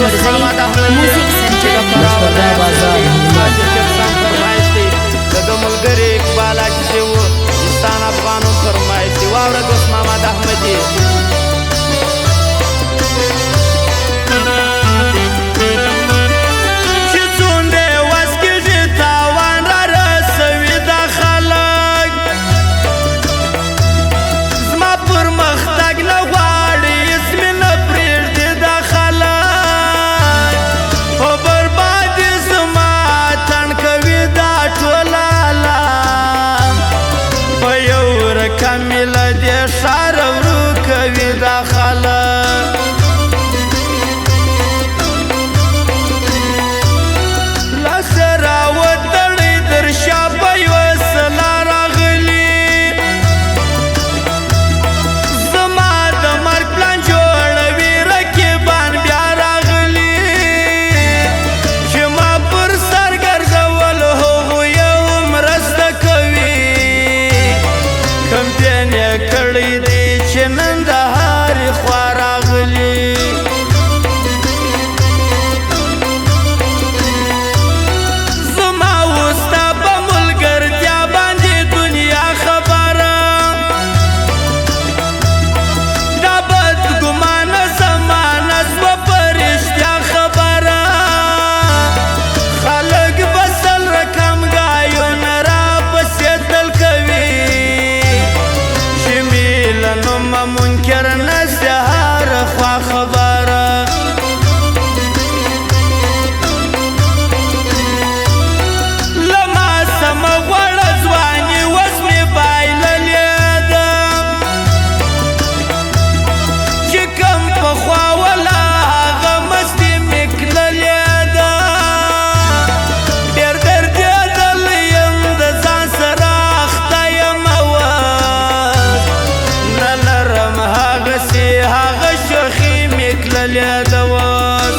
محمد احمد موزیک سنټر مشتبه بازار فرمایش دی د ملګری اقبال چې و ستان افغانو فرمایش دی واوره دوست محمد احمدی کامل دې شار ورو کوي دا خلک لاس راوتړی در شا په یوه سلا راغلي زما د مرګ پلان جوړوي رقیبان بیا راغلي چې ما پر سر ګرځول هغوی یې مرسته کوي کمپین یې کړی دی چې نن د هرې خوا راغلي زما اوس ستا په ملګرتیا باندې دنیا خبره دا بدګمانه زمانه سوه په رښتیا خبره خلک به سل رقم ګایونه راپسې تل کوي نوما منکر نسته هر خوا خبره لما سم غوړه ځواني اوس مې بایللې ده چې کم پخوا ولا هغه مستې مې کړلې ده ډېر دردېدلی یم د ځان سره اخته یم هغه شوخي مې کړلې ده اوس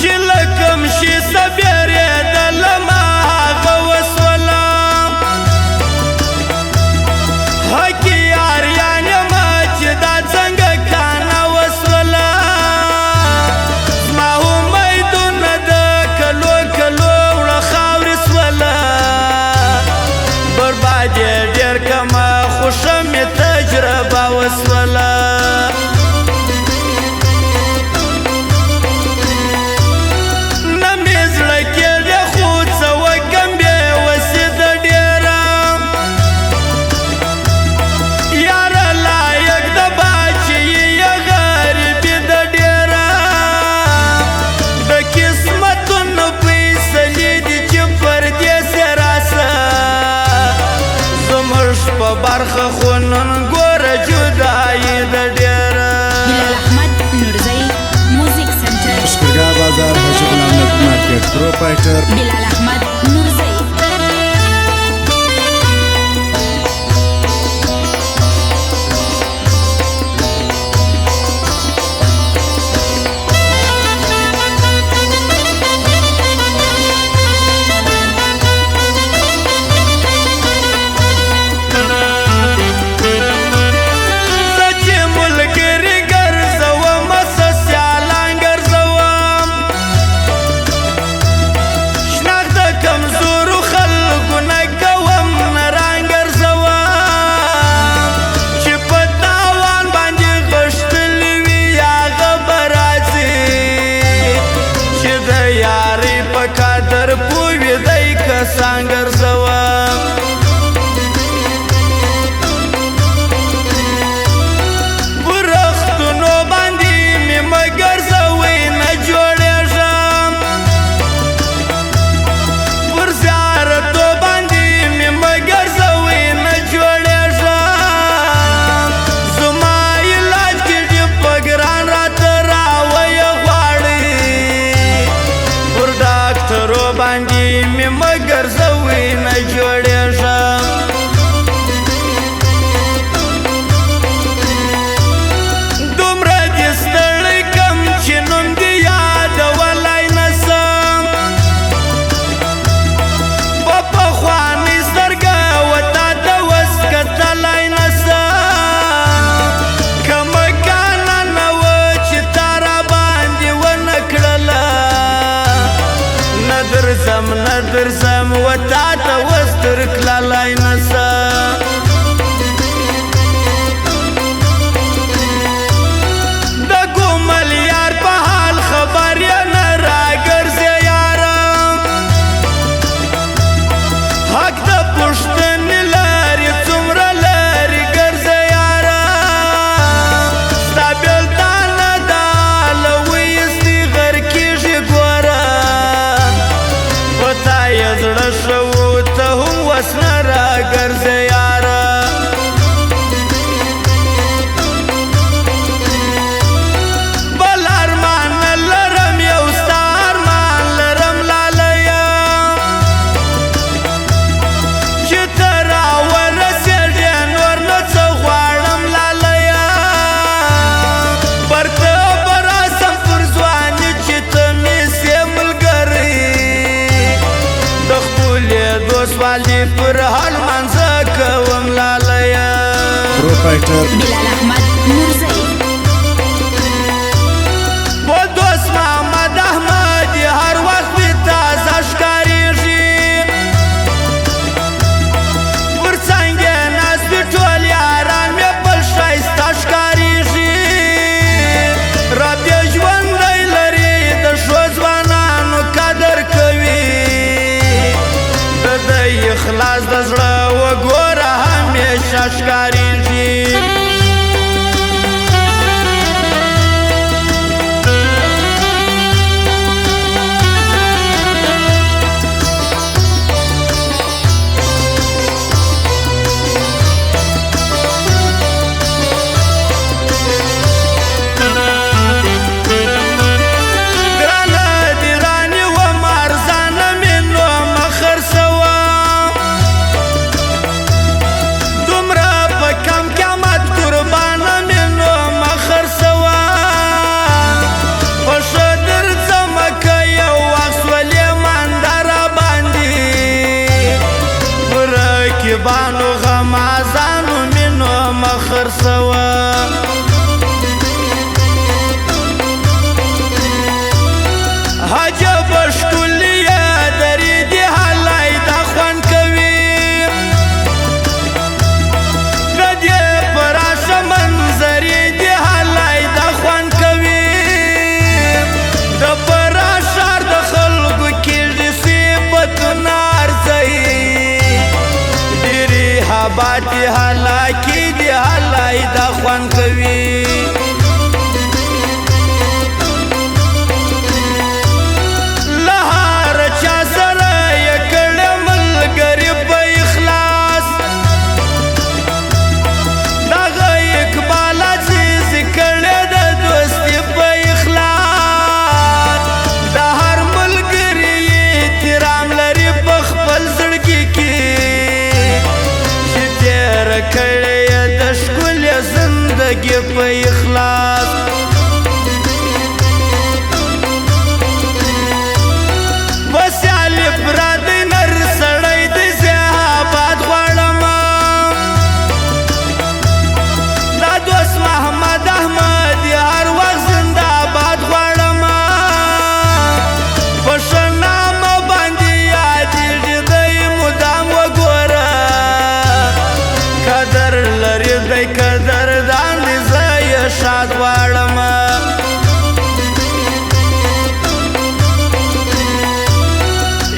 چې له کوم شي څه بیرېدلمه هغه وسوله حقي یاریان یمه چې دا څنګه کانه وسوله زما امیدونه د کلو کلو وړه خاورې سوله برباد یې ډېر کمه خوښه مې تجربه وسوله نه مې زړه کېږي خو څه وکړم بې وسیده ډېره یاره لایق د باچهي یې غریبي ده ډېره د قسمتونو فیصلې دي چې پردیسې راسه زموږ په برخه خو نن ګوره جدایي ده ډېره بلال احمد نورزی موزیک سنټر لشکرګاه بازار حاجي غلام نبي مارکیټ پروپرایټر بلال احمد نورزی کمزور ځای نسه د کومل یار په حال خبر یې نه راګرځې یاره حق د پوښتنې لارې څومره لرې ګرځې یاره ستا بېلتان نه د حاله وایستې غر کېږي ګوره په تا یې زړه ښه و ته هم وس نه راګرځې یاره بل ارمان نه لرم یو ستا ارمان لرم لالیه چې ته راورسېږې نور نه څه غواړم لالیه پر ته به راسم پر ځواني چې ته مې سې ملګری د خپلې دوستوالي پر حال منځه کوم لالیه پروپرایټر بلال احمد نورزئی و دوست محمد احمدي هر وخت مې تازه ښکارېږي پر څنګ یې ناست وي ټول یاران مې بل ښایسته ښکارېږي رب یې ژوندی لري د ښو ځوانانو قدر کوي د دی اخلاص د زړه وګوره همیشه ښکارېږي ګرانه دي راني وم ارزانه مې نو مه خرڅوه دومره په کم قیمت قربانه مې نو مه خرڅوه په ښه درځمه که یو وخت سولې مانده راباندې په رقیبانو غمازانو مې نو مه خرڅوه عجبه ښکلې یې درې دي هلای دا خوند کوي د دې پراشه منظرې دي هلای دا خوند کوي د فراه ښار د خلکو کېږي صفتونه ارزوي ډېرې حباتې هلاکې دي هلای دا خوند کوي له هر چا سره یې کړې ملګري په اخلاص دغه اقبال عزیز کړې د دوستي په اخلاص د هر ملګري احترام لري په خپل زړګي کې چې تېره کړې یې د ښکلې زندګي په اخلاص وسیالې پردی نر سړی دی زه آباد غواړم دا دوست محمد احمدي هر وخت زنده آباد غواړم په ښه نامه باندې یادېږي دی مدام وګوره قدر لري دی قدردان دی زه یې شاد غواړم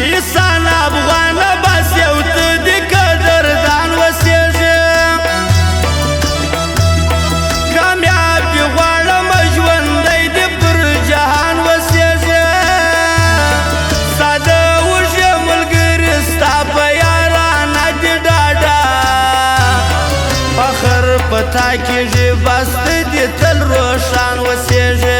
انسان افغان بس یو ته د قدردان وسېږي کامیاب دي غواړم ژوندی دې پر جهان وسېږي ستا د اوږې ملګري ستا په یارانه دي ډاډه فخر په تا کېږي بس ته دې تل روښان وسېږي